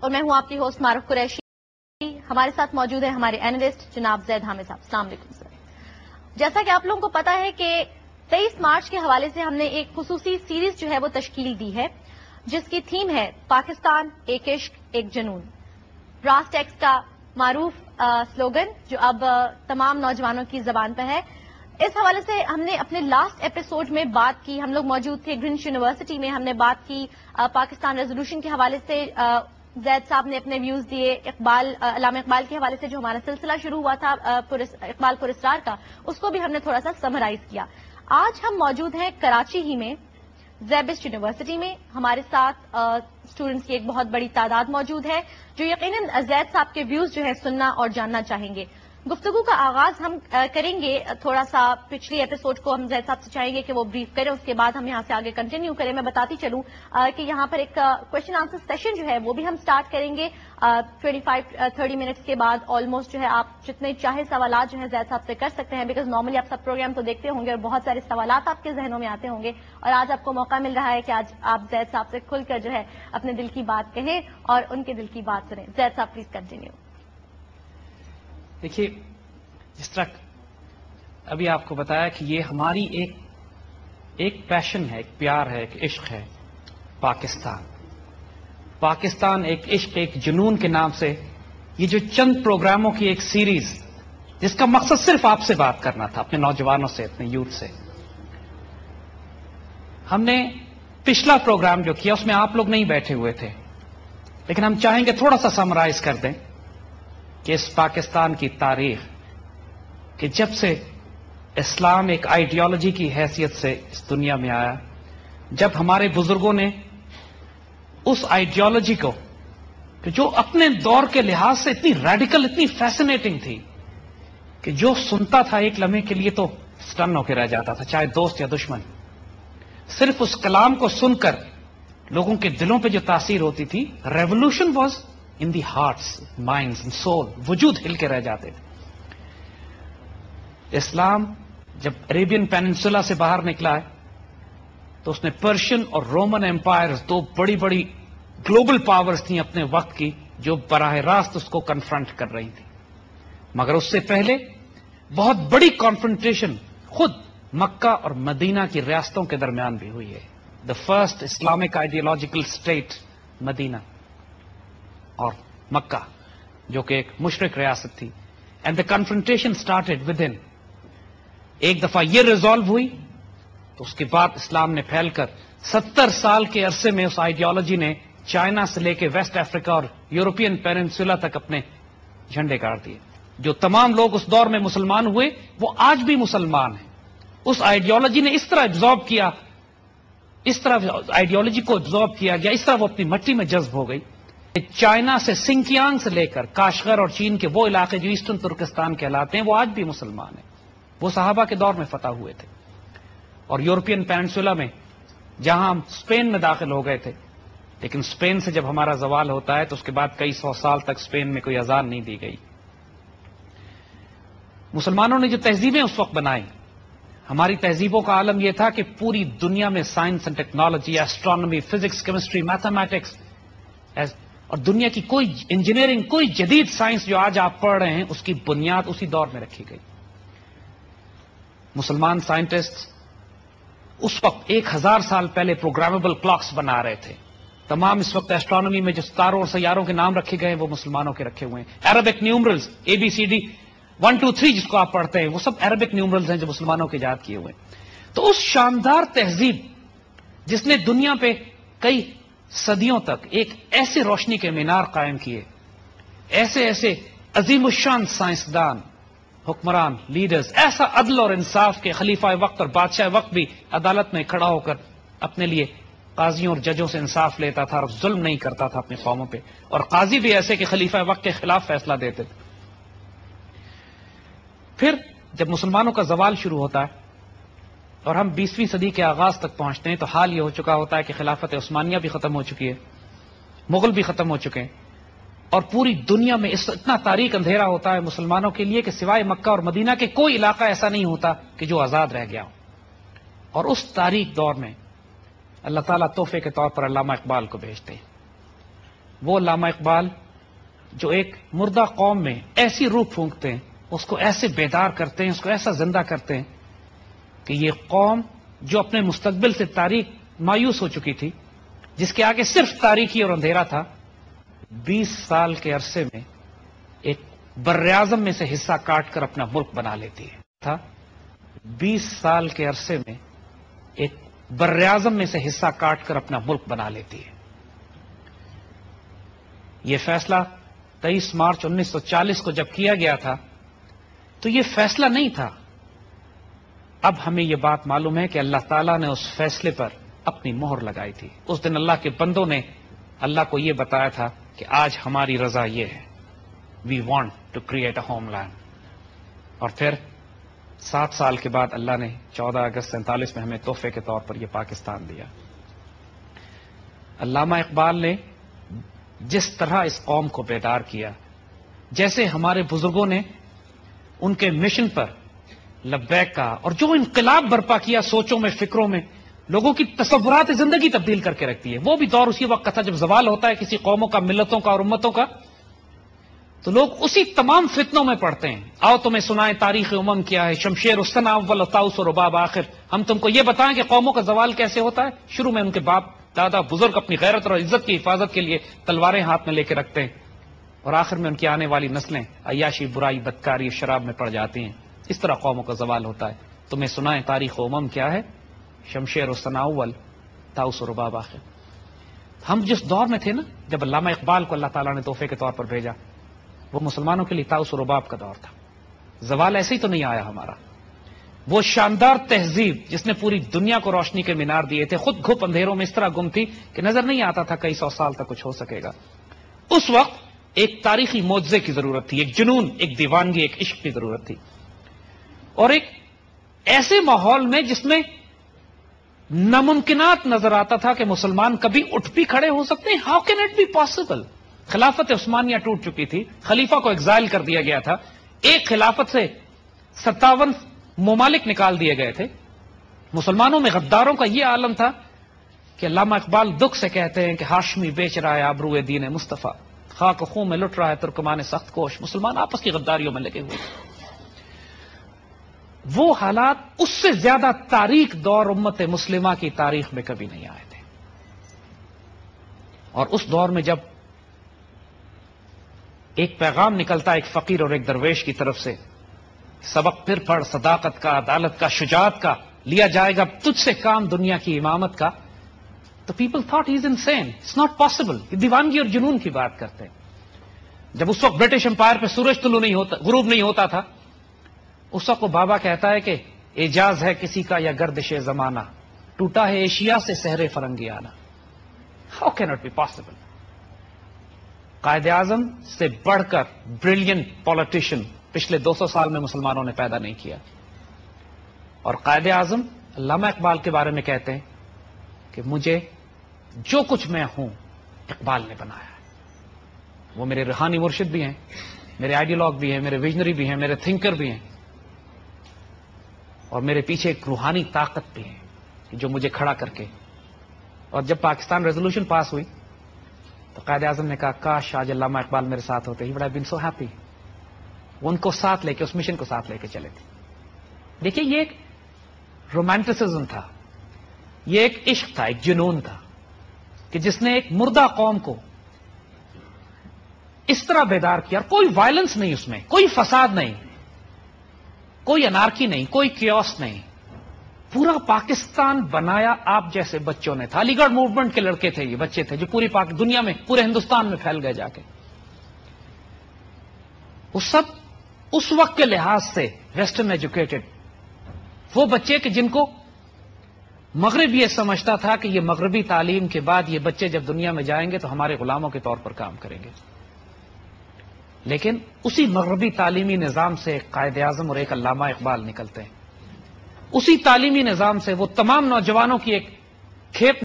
اور میں ہوں آپ کی ہوسٹ معروف قریشی. ہمارے ساتھ موجود ہے ہمارے اینالسٹ جناب زید حامد صاحب. السلام علیکم سر. جیسا کہ آپ لوگوں کو پتا ہے کہ 23 مارچ کے حوالے سے ہم نے ایک خصوصی سیریز جو ہے وہ تشکیل دی ہے جس کی تھیم ہے پاکستان ایک عشق ایک جنون. براس ٹیکس کا معروف سلوگن جو اب تمام نوجوانوں کی زبان پہ ہے. اس حوالے سے ہم نے اپنے لاسٹ ایپیسوڈ میں بات کی, ہم لوگ موجود تھے گرینوچ یونیورسٹی میں, ہم نے بات کی پاکستان ریزولوشن کے حوالے سے. زید صاحب نے اپنے ویوز دیے. علامہ اقبال کے حوالے سے جو ہمارا سلسلہ شروع ہوا تھا اقبال پراسرار کا, اس کو بھی ہم نے تھوڑا سا سمرائز کیا. آج ہم موجود ہیں کراچی ہی میں زیبسٹ یونیورسٹی میں. ہمارے ساتھ اسٹوڈنٹس کی ایک بہت بڑی تعداد موجود ہے جو یقیناً زید صاحب کے ویوز جو ہے سننا اور جاننا چاہیں گے. گفتگو کا آغاز ہم کریں گے تھوڑا سا پچھلی ایپیسوڈ کو ہم زید صاحب سے چاہیں گے کہ وہ بریف کریں, اس کے بعد ہم یہاں سے آگے کنٹینیو کریں. میں بتاتی چلوں کہ یہاں پر ایک کوشچن آنسر سیشن جو ہے وہ بھی ہم سٹارٹ کریں گے 25-30 منٹس کے بعد. آلموسٹ جو ہے آپ جتنے چاہے سوالات جو ہے زید صاحب سے کر سکتے ہیں, بیکاز نارملی آپ سب پروگرام تو دیکھتے ہوں گے اور بہت سارے سوالات آپ کے ذہنوں میں آتے ہوں گے, اور آج آپ کو موقع مل رہا ہے کہ آج آپ زید صاحب سے کھل کر جو ہے اپنے دل کی بات کہیں اور ان کے دل کی بات سنیں. زید صاحب پلیز کنٹینیو. دیکھیے, جس طرح ابھی آپ کو بتایا کہ یہ ہماری ایک پیشن ہے, ایک پیار ہے, ایک عشق ہے. پاکستان ایک عشق ایک جنون کے نام سے یہ جو چند پروگراموں کی ایک سیریز جس کا مقصد صرف آپ سے بات کرنا تھا, اپنے نوجوانوں سے, اپنے یوتھ سے. ہم نے پچھلا پروگرام جو کیا اس میں آپ لوگ نہیں بیٹھے ہوئے تھے, لیکن ہم چاہیں گے تھوڑا سا سمرائز کر دیں کہ اس پاکستان کی تاریخ کہ جب سے اسلام ایک آئیڈیالوجی کی حیثیت سے اس دنیا میں آیا, جب ہمارے بزرگوں نے اس آئیڈیالوجی کو کہ جو اپنے دور کے لحاظ سے اتنی ریڈیکل, اتنی فیسنیٹنگ تھی کہ جو سنتا تھا ایک لمحے کے لیے تو سٹن ہو کے رہ جاتا تھا, چاہے دوست یا دشمن. صرف اس کلام کو سن کر لوگوں کے دلوں پہ جو تاثیر ہوتی تھی, revolution was in the hearts, minds and civil, وجود ہل کے رہ جاتے تھے. اسلام جب عربین پیننسولا سے باہر نکلا ہے تو اس نے پرشین اور رومن امپائرز, دو بڑی بڑی گلوبل پاورز تھیں اپنے وقت کی, جو براہ راست اس کو کنفرنٹ کر رہی تھی. مگر اس سے پہلے بہت بڑی کانفرنٹیشن خود مکہ اور مدینہ کی ریاستوں کے درمیان بھی ہوئی ہے. The first Islamic ideological state Medina اور مکہ, جو کہ ایک مشرق ریاست تھی. And the confrontation started with in. ایک دفعہ یہ ریزالو ہوئی تو اس کے بعد اسلام نے پھیل کر 70 سال کے عرصے میں اس آئیڈیالوجی نے چائنا سے لے کے ویسٹ افریقہ اور یورپین پیننسولا تک اپنے جھنڈے گاڑ دیے. جو تمام لوگ اس دور میں مسلمان ہوئے وہ آج بھی مسلمان ہیں. اس آئیڈیالوجی نے اس طرح ایبزارب کیا, اس طرح آئیڈیالوجی کو ایبزارب کیا گیا, اس طرح وہ اپنی مٹی میں جذب ہو گئی. چائنا سے سنکیانگ سے لے کر کاشغر اور چین کے وہ علاقے جو ایسٹرن ترکستان کہلاتے ہیں وہ آج بھی مسلمان ہیں. وہ صحابہ کے دور میں فتح ہوئے تھے. اور یورپین پیننسولا میں جہاں ہم اسپین میں داخل ہو گئے تھے, لیکن اسپین سے جب ہمارا زوال ہوتا ہے تو اس کے بعد کئی سو سال تک اسپین میں کوئی اذان نہیں دی گئی. مسلمانوں نے جو تہذیبیں اس وقت بنائی, ہماری تہذیبوں کا عالم یہ تھا کہ پوری دنیا میں science and technology, astronomy, physics, chemistry, mathematics اور دنیا کی کوئی انجینئرنگ, کوئی جدید سائنس جو آج آپ پڑھ رہے ہیں اس کی بنیاد اسی دور میں رکھی گئی. مسلمان سائنٹسٹ اس وقت 1000 سال پہلے پروگرامیبل کلاکس بنا رہے تھے. تمام اس وقت ایسٹرانومی میں جو ستاروں اور سیاروں کے نام رکھے گئے ہیں وہ مسلمانوں کے رکھے ہوئے ہیں. عربک نیومرلز ABCD 1 2 3 جس کو آپ پڑھتے ہیں وہ سب عربک نیومرلز ہیں جو مسلمانوں کے ایجاد کیے ہوئے ہیں. تو اس شاندار تہذیب جس نے دنیا پہ کئی صدیوں تک ایک ایسے روشنی کے مینار قائم کیے, ایسے ایسے عظیم الشان سائنسدان, حکمران, لیڈرز, ایسا عدل اور انصاف کے خلیفہ وقت اور بادشاہ وقت بھی عدالت میں کھڑا ہو کر اپنے لیے قاضیوں اور ججوں سے انصاف لیتا تھا اور ظلم نہیں کرتا تھا اپنی قوموں پہ, اور قاضی بھی ایسے کہ خلیفہ وقت کے خلاف فیصلہ دیتے تھے. پھر جب مسلمانوں کا زوال شروع ہوتا ہے اور ہم 20ویں صدی کے آغاز تک پہنچتے ہیں تو حال یہ ہو چکا ہوتا ہے کہ خلافت عثمانیہ بھی ختم ہو چکی ہے, مغل بھی ختم ہو چکے ہیں, اور پوری دنیا میں اتنا تاریک اندھیرا ہوتا ہے مسلمانوں کے لیے کہ سوائے مکہ اور مدینہ کے کوئی علاقہ ایسا نہیں ہوتا کہ جو آزاد رہ گیا ہو. اور اس تاریک دور میں اللہ تعالیٰ تحفے کے طور پر علامہ اقبال کو بھیجتے ہیں. وہ علامہ اقبال جو ایک مردہ قوم میں ایسی روح پھونکتے ہیں، اس کو ایسے بیدار کرتے ہیں، اس کو ایسا زندہ کرتے ہیں کہ یہ قوم جو اپنے مستقبل سے تاریخ مایوس ہو چکی تھی، جس کے آگے صرف تاریکی اور اندھیرا تھا، 20 سال کے عرصے میں ایک براعظم میں سے حصہ کاٹ کر اپنا ملک بنا لیتی ہے. 20 سال کے عرصے میں ایک براعظم میں سے حصہ کاٹ کر اپنا ملک بنا لیتی ہے. یہ فیصلہ 23 مارچ 1940 کو جب کیا گیا تھا تو یہ فیصلہ نہیں تھا. اب ہمیں یہ بات معلوم ہے کہ اللہ تعالیٰ نے اس فیصلے پر اپنی مہر لگائی تھی. اس دن اللہ کے بندوں نے اللہ کو یہ بتایا تھا کہ آج ہماری رضا یہ ہے، we want to create a homeland. اور پھر 7 سال کے بعد اللہ نے 14 اگست 47 میں ہمیں تحفے کے طور پر یہ پاکستان دیا. علامہ اقبال نے جس طرح اس قوم کو بیدار کیا، جیسے ہمارے بزرگوں نے ان کے مشن پر لبیک کہا اور جو انقلاب برپا کیا سوچوں میں، فکروں میں، لوگوں کی تصورات زندگی تبدیل کر کے رکھتی ہے. وہ بھی دور اسی وقت کا تھا جب زوال ہوتا ہے کسی قوموں کا، ملتوں کا اور امتوں کا، تو لوگ اسی تمام فتنوں میں پڑتے ہیں. آؤ تمہیں سنائیں تاریخ امم کیا ہے، شمشیر السنا اول و طاؤس و رباب آخر. ہم تم کو یہ بتائیں کہ قوموں کا زوال کیسے ہوتا ہے. شروع میں ان کے باپ دادا بزرگ اپنی غیرت اور عزت کی حفاظت کے لیے تلواریں ہاتھ میں لے کے رکھتے ہیں، اور آخر میں ان کی آنے والی نسلیں عیاشی، برائی، بدکاری، شراب میں پڑ جاتی ہیں. اس طرح قوموں کا زوال ہوتا ہے. تمہیں سنائیں تاریخ امم کیا ہے، شمشیر السنا اول طاؤس و رباب آخر. ہم جس دور میں تھے نا، جب علامہ اقبال کو اللہ تعالیٰ نے تحفے کے طور پر بھیجا، وہ مسلمانوں کے لیے طاؤس و رباب کا دور تھا. زوال ایسے ہی تو نہیں آیا ہمارا. وہ شاندار تہذیب جس نے پوری دنیا کو روشنی کے مینار دیے تھے، خود گھپ اندھیروں میں اس طرح گم تھی کہ نظر نہیں آتا تھا کئی 100 سال تک کچھ ہو سکے گا. اس وقت ایک تاریخی معجزے کی ضرورت تھی، ایک جنون، ایک دیوانگی، ایک عشق کی ضرورت تھی. اور ایک ایسے ماحول میں جس میں ناممکنات نظر آتا تھا کہ مسلمان کبھی اٹھ بھی کھڑے ہو سکتے ہیں. How can it be possible? خلافت عثمانیہ ٹوٹ چکی تھی، خلیفہ کو ایگزائل کر دیا گیا تھا، ایک خلافت سے 57 ممالک نکال دیے گئے تھے. مسلمانوں میں غداروں کا یہ عالم تھا کہ علامہ اقبال دکھ سے کہتے ہیں کہ ہاشمی بیچ رہا ہے آبروئے دین مصطفیٰ، خاک خون میں لٹ رہا ہے ترکمان سخت کوش. مسلمان آپس کی غداریوں میں لگے ہوئے. وہ حالات اس سے زیادہ تاریک دور امت مسلمہ کی تاریخ میں کبھی نہیں آئے تھے. اور اس دور میں جب ایک پیغام نکلتا ہے ایک فقیر اور ایک درویش کی طرف سے، سبق پھر پڑھ، صداقت کا، عدالت کا، شجاعت کا، لیا جائے گا تجھ سے کام دنیا کی امامت کا، تو people thought he is insane, it's not possible. یہ دیوانگی اور جنون کی بات کرتے ہیں. جب اس وقت برٹش امپائر پہ سورج طلوع نہیں ہوتا، غروب نہیں ہوتا تھا، اس وقت وہ بابا کہتا ہے کہ اعجاز ہے کسی کا یا گردش زمانہ، ٹوٹا ہے ایشیا سے سحر فرنگی آنا. How can it be possible? Quaid Azam سے بڑھ کر بریلینٹ پالیٹیشین پچھلے 200 سال میں مسلمانوں نے پیدا نہیں کیا. اور قائد اعظم علامہ اقبال کے بارے میں کہتے ہیں کہ مجھے جو کچھ میں ہوں اقبال نے بنایا ہے. وہ میرے روحانی مرشد بھی ہیں، میرے آئیڈیالوگ بھی ہیں، میرے ویژنری بھی ہیں، میرے تھنکر بھی ہیں، اور میرے پیچھے ایک روحانی طاقت بھی ہے جو مجھے کھڑا کر کے. اور جب پاکستان ریزولوشن پاس ہوئی تو قائد اعظم نے کہا کاش آج علامہ اقبال میرے ساتھ ہوتے، he would have been so happy. وہ ان کو ساتھ لے کے، اس مشن کو ساتھ لے کے چلے تھے. دیکھیے یہ ایک رومانٹسزم تھا، یہ ایک عشق تھا، ایک جنون تھا کہ جس نے ایک مردہ قوم کو اس طرح بیدار کیا. کوئی وائلنس نہیں اس میں، کوئی فساد نہیں، کوئی انارکی نہیں، کوئی کیوس نہیں. پورا پاکستان بنایا آپ جیسے بچوں نے تھا. علی گڑھ موومنٹ کے لڑکے تھے، یہ بچے تھے جو پوری دنیا میں، پورے ہندوستان میں پھیل گئے جا کے. وہ سب اس وقت کے لحاظ سے ویسٹرن ایجوکیٹڈ، وہ بچے کہ جن کو مغرب یہ سمجھتا تھا کہ یہ مغربی تعلیم کے بعد یہ بچے جب دنیا میں جائیں گے تو ہمارے غلاموں کے طور پر کام کریں گے. لیکن اسی مغربی تعلیمی نظام سے ایک قائد اعظم اور ایک علامہ اقبال نکلتے ہیں. اسی تعلیمی نظام سے وہ تمام نوجوانوں کی ایک کھیپ